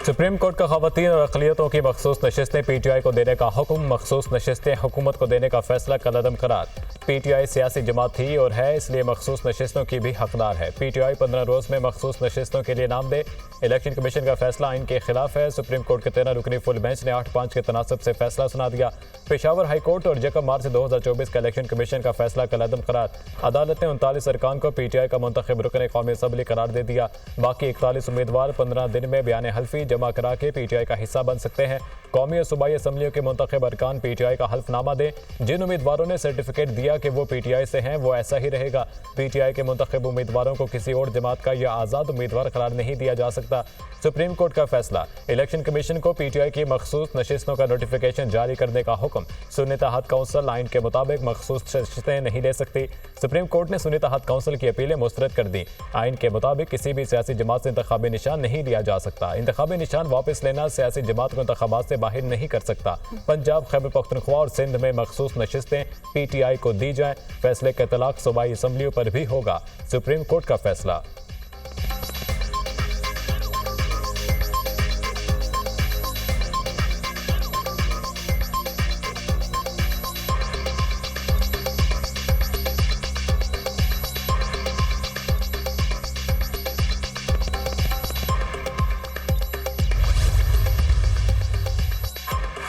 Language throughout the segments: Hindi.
सुप्रीम कोर्ट का खवातीन और अक़लियतों की मखसूस नशिस्तें पीटीआई को देने का हुक्म। मखसूस नशिस्तें हुकूमत को देने का फैसला कलअदम करार। पीटीआई सियासी जमात थी और है, इसलिए मखसूस नशिस्तों की भी हकदार है। पीटीआई 15 रोज़ में मखसूस नशिस्तों के लिए नाम दे। इलेक्शन कमीशन का फैसला आइन के खिलाफ है। सुप्रीम कोर्ट के 13 रुकनी फुल बेंच ने 8-5 के तनासब से फैसला सुना दिया। पेशावर हाई कोर्ट और 1 मार्च 2024 का इलेक्शन कमीशन का फैसला कलअदम करार। अदालत ने 39 अरकान को पीटीआई का मुंतखब रुकन कौमी असम्बली करार दे दिया। बाकी 41 उम्मीदवार 15 दिन में बयान हल्फी जमा करा के पीटीआई का हिस्सा बन सकते हैं। कौमी और सूबाई असम्बलियों के मुंतखब अरकान पीटीआई का हल्फनामा दें। जिन उम्मीदवारों ने सर्टिफिकेट दिया कि वो पीटीआई से हैं, वो ऐसा ही रहेगा। पीटीआई के मुंतखब उम्मीदवारों को किसी और जमात का या आज़ाद उम्मीदवार करार नहीं दिया जा सकता। सुप्रीम कोर्ट का फैसला। इलेक्शन कमीशन को पीटीआई की मखसूस नशिस्तों का नोटिफिकेशन जारी करने का हुक्म। सुन्नी तहत काउंसिल आइन के मुताबिक मखसूस नशिस्तें नहीं ले सकती। सुप्रीम कोर्ट ने सुन्नी तहत काउंसिल की अपीलें मुस्तरद कर दी। आइन के मुताबिक किसी भी सियासी जमात से इंतखाबी निशान नहीं लिया जा सकता। इंतखाबी निशान वापस लेना सियासी जमात को इंतखाबात से बाहर नहीं कर सकता। पंजाब, खैबर पख्तूनख्वा और सिंध में मखसूस नशिस्तें पीटीआई को दी जाएं। फैसले का इतलाक सूबाई असम्बलियों पर भी होगा। सुप्रीम कोर्ट का फैसला।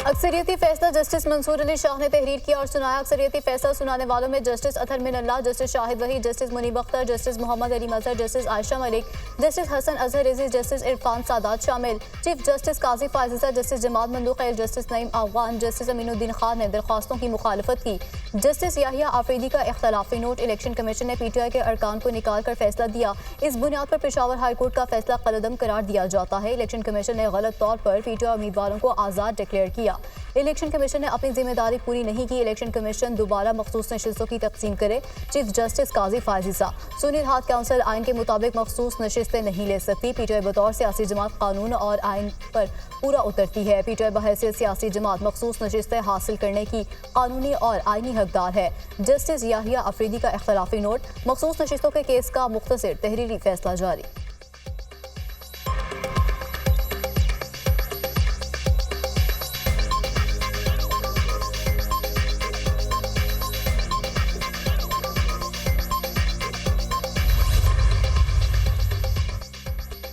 अक्सरियती फैसला जस्टिस मंसूर अली शाह ने तहरीर किया और सुनाया। अक्सरियती फैसला सुनाने वालों में justice Athar Minallah, justice Shahid Waheed, justice Munib Akhtar, justice Mohammad Ali Mazhar, justice Ayesha Malik, justice Hasan Azhar Rizvi, justice Irfan Saadat शामिल। Chief justice Qazi Faez Isa, justice Jamal Mandokhail, justice Naeem Afghan, justice Aminuddin Khan ने दरख्वास्तों की मुखालफत की। जस्टिस याहिया आफरीदी का इख्तलाफी नोट। इलेक्शन कमीशन ने पीटीआई के अरकान को निकाल कर फैसला दिया। इस बुनियाद पर पेशावर हाईकोर्ट का फैसला कलअदम करार दिया जाता है। इलेक्शन कमीशन ने गलत तौर पर पीटीआई उम्मीदवारों को आज़ाद डिक्लेयर किया। इलेक्शन कमीशन ने अपनी जिम्मेदारी पूरी नहीं की। इलेक्शन कमीशन दोबारा मखसूस नशिस्तों की तकसीम करे। Chief justice Qazi फाजिजा। सुन्नी तहत काउंसिल आइन के मुताबिक मखसूस नशिस्तें नहीं ले सकती। पीटीआई बतौर सियासी जमात कानून और आइन पर पूरा उतरती है। पीटीआई बहैसियत सियासी जमात मखसूस नशिस्तें हासिल करने की कानूनी और आइनी हकदार है। जस्टिस याहिया अफरीदी का इख्तलाफी नोट। मखसूस नशिस्तों के केस का मुख्तसर तहरीरी फैसला जारी।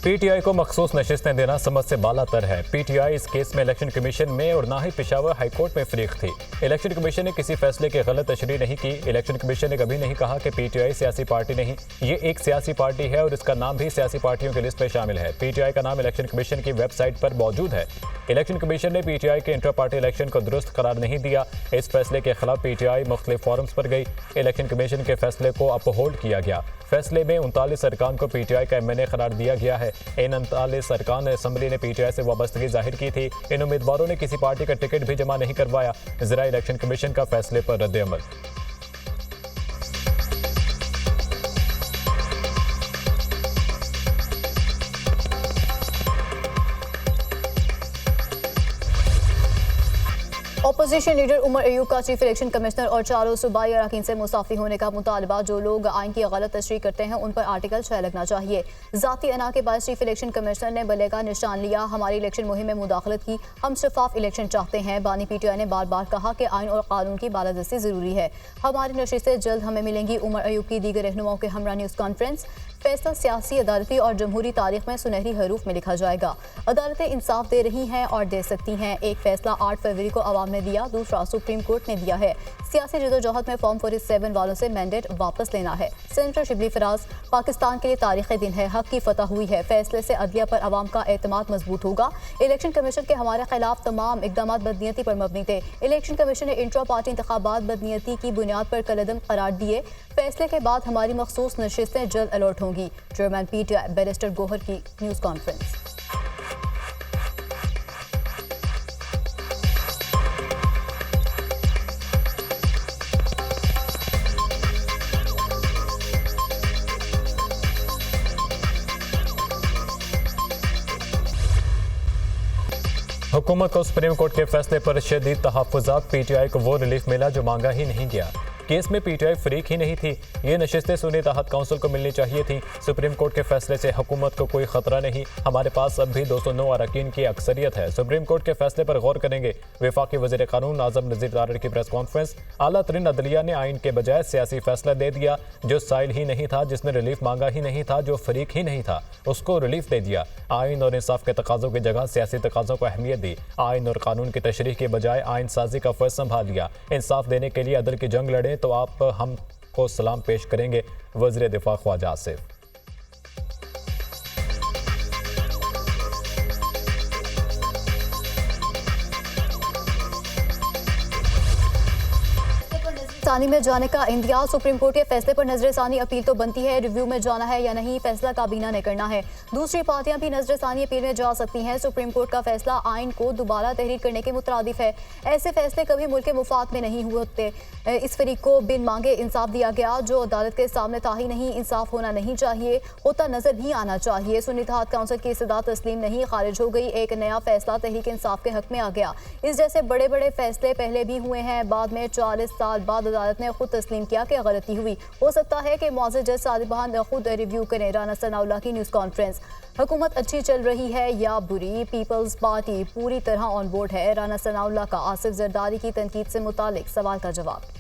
पीटीआई को मखसूस नशिस्तें देना समझ से बालातर है। पीटीआई इस केस में इलेक्शन कमीशन में और ना ही पेशावर हाईकोर्ट में फरीक थी। इलेक्शन कमीशन ने किसी फैसले की गलत तशरीह नहीं की। इलेक्शन कमीशन ने कभी नहीं कहा कि पीटीआई सियासी पार्टी नहीं, ये एक सियासी पार्टी है और इसका नाम भी सियासी पार्टियों की लिस्ट में शामिल है। पीटीआई का नाम इलेक्शन कमीशन की वेबसाइट पर मौजूद है। इलेक्शन कमीशन ने पीटीआई के इंटर पार्टी इलेक्शन को दुरुस्त करार नहीं दिया। इस फैसले के खिलाफ पीटीआई मुख्तलिफ फोरम्स पर गई। इलेक्शन कमीशन के फैसले को अपहोल्ड किया गया। फैसले में 39 अरकान को पीटीआई का एमएनए करार दिया गया है। इन 39 अरकान असम्बली ने पीटीआई से वाबस्तगी जाहिर की थी। इन उम्मीदवारों ने किसी पार्टी का टिकट भी जमा नहीं करवाया। ज़रा इलेक्शन कमीशन का फैसले पर रद्द-ए-अमल। अपोजिशन लीडर उमर अयूब का चीफ इलेक्शन कमिश्नर और चारों सूबाई अरकान से मुसाफी होने का मुतालबा। जो लोग आइन की गलत तशरीह करते हैं उन पर आर्टिकल 6 लगना चाहिए। जाती अना के बाद चीफ इलेक्शन कमिश्नर ने बल्ले का निशान लिया। हमारी इलेक्शन मुहिम में मुदाखलत की। हम शफाफ इलेक्शन चाहते हैं। बानी पीटीआई ने बार बार कहा कि आइन और कानून की बालादस्ती जरूरी है। हमारी नशिस्तें जल्द हमें मिलेंगी। उमर अयूब की दीगर रहनुमाओं के हमरा न्यूज़ कॉन्फ्रेंस। फैसला सियासी, अदालती और जमहूरी तारीख में सुनहरी हरूफ में लिखा जाएगा। अदालतें इंसाफ दे रही हैं और दे सकती हैं। एक फैसला 8 फरवरी को अवाम ने दिया, दूसरा सुप्रीम कोर्ट ने दिया है। सियासी जदोजहद में फॉर्म 47 वालों से मैंडेट वापस लेना है। सेनेटर शिबली फराज। पाकिस्तान के लिए तारीखी दिन है। हक की फतह हुई है। फैसले से अदलिया पर अवाम का एतमाद मजबूत होगा। इलेक्शन कमीशन के हमारे खिलाफ तमाम इकदाम बदनीयती पर मबनी थे। इलेक्शन कमीशन ने इंट्रा पार्टी इंतखाबात बदनीयती की बुनियाद पर कलअदम करार दिए। फैसले के बाद हमारी मखसूस नशिस्तें जल्द अलर्ट होंगी। चेयरमैन पीटीआई बैरिस्टर गोहर की न्यूज़ कॉन्फ्रेंस। हुकूमत को सुप्रीम कोर्ट के फैसले पर शदीद तहफ़्फ़ुज़ात। पीटीआई को वो रिलीफ मिला जो मांगा ही नहीं गया। केस में पीटीआई फरीक ही नहीं थी। ये नशिस्तें सुन्नी तहत काउंसिल को मिलनी चाहिए थी। सुप्रीम कोर्ट के फैसले से हुकूमत को कोई खतरा नहीं। हमारे पास अब भी 209 अरकान की अक्सरियत है। सुप्रीम कोर्ट के फैसले पर गौर करेंगे। वफाकी वज़ीर कानून आज़म नज़ीर तारड़ की प्रेस कॉन्फ्रेंस। आला तरीन अदलिया ने आइन के बजाय सियासी फैसला दे दिया। जो साइल ही नहीं था, जिसने रिलीफ मांगा ही नहीं था, जो फरीक ही नहीं था, उसको रिलीफ दे दिया। आइन और इंसाफ के तकाज़ों की जगह सियासी तकाज़ों को अहमियत दी। आइन और कानून की तशरीह के बजाय आइन साजी का फर्ज संभाल लिया। इंसाफ देने के लिए अदल की जंग लड़े तो आप हमको सलाम पेश करेंगे। वज़ीर दिफा ख्वाजा आसिफ। सानी में जाने का इंदिया। सुप्रीम कोर्ट के फैसले पर नजरसानी अपील तो बनती है, रिव्यू में जाना है या नहीं फैसला काबीना ने करना है। दूसरी पार्टियां भी नजरसानी अपील में जा सकती हैं। सुप्रीम कोर्ट का फैसला आइन को दोबारा तहरीर करने के मुतरादिफ है। ऐसे फैसले कभी मुल्क के मुफाद में नहीं होते। इस फरीक को बिन मांगे इंसाफ दिया गया, जो अदालत के सामने था ही नहीं। इंसाफ होना नहीं चाहिए, होता नजर भी आना चाहिए। सुन्नी इत्तेहाद काउंसिल की इस्तदा तस्लीम नहीं, खारिज हो गई। एक नया फैसला तहरीक इंसाफ के हक में आ गया। इस जैसे बड़े बड़े फैसले पहले भी हुए हैं, बाद में 40 साल बाद अदालत ने खुद तस्लीम किया कि गलती हुई। हो सकता है कि मुआज़िज़ जज सादिक बहान खुद रिव्यू करें। राना सनाउल्लाह की न्यूज़ कॉन्फ्रेंस। हुकूमत अच्छी चल रही है या बुरी? पीपल्स पार्टी पूरी तरह ऑन बोर्ड है। राना सनाउल्लाह का आसिफ जरदारी की तनकीद से मुतालिक सवाल का जवाब।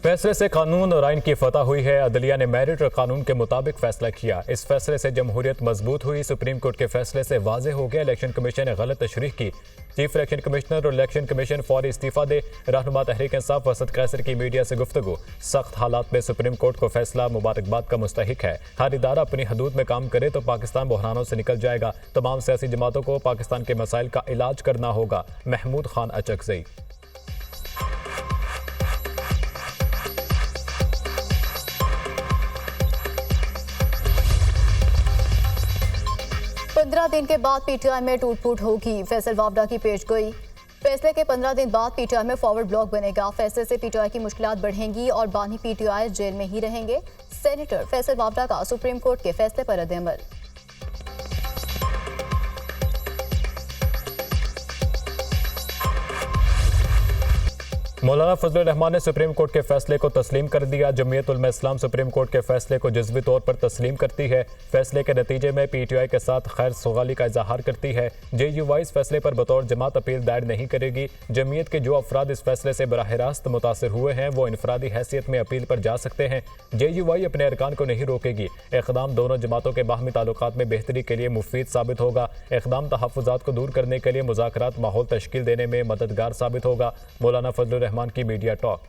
फैसले से कानून और आइन की फतह हुई है। अदलिया ने मेरिट और कानून के मुताबिक फैसला किया। इस फैसले से जमहूरियत मजबूत हुई। सुप्रीम कोर्ट के फैसले से वाज़ेह हो गया इलेक्शन कमीशन ने गलत तशरीह की। चीफ इलेक्शन कमिश्नर और इलेक्शन कमीशन फौरी इस्तीफा दे। रहनुमा तहरीक इंसाफ वसत कैसर की मीडिया से गुफ्तगू। सख्त हालात में सुप्रीम कोर्ट को फैसला मुबारकबाद का मुस्तहिक है। हर इदारा अपनी हदूद में काम करे तो पाकिस्तान बहरानों से निकल जाएगा। तमाम सियासी जमातों को पाकिस्तान के मसाइल का इलाज करना होगा। महमूद खान अचकज़ई। पंद्रह दिन के बाद पीटीआई में टूट फूट होगी। फैसल वावडा की पेशगोई। फैसले के 15 दिन बाद पीटीआई में फॉरवर्ड ब्लॉक बनेगा। फैसले से पीटीआई की मुश्किलात बढ़ेंगी और बानी पीटीआई जेल में ही रहेंगे। सेनेटर फैसल वावडा का सुप्रीम कोर्ट के फैसले पर रद्द-ए-अमल। मौलाना फजलुर रहमान ने सुप्रीम कोर्ट के फैसले को तस्लीम कर दिया। जमीयत उलमा इस्लाम सुप्रीम कोर्ट के फैसले को जज्बी तौर पर तस्लीम करती है। फैसले के नतीजे में पीटीआई के साथ खैर सुगाली का इजहार करती है। जेयूआई इस फैसले पर बतौर जमात अपील दायर नहीं करेगी। जमीयत के जो अफराद इस फैसले से बराह रास्त मुतासर हुए हैं वो इनफरादी हैसियत में अपील पर जा सकते हैं। जेयूआई अपने अरकान को नहीं रोकेगी। इक़दाम दोनों जमातों के बाहमी ताल्लुकात में बेहतरी के लिए मुफीद साबित होगा। इक़दाम तहफ़्फ़ुज़ात को दूर करने के लिए मुज़ाकरात माहौल तश्कील देने में मददगार साबित होगा। मौलाना फजलुर रहमान की मीडिया टॉक।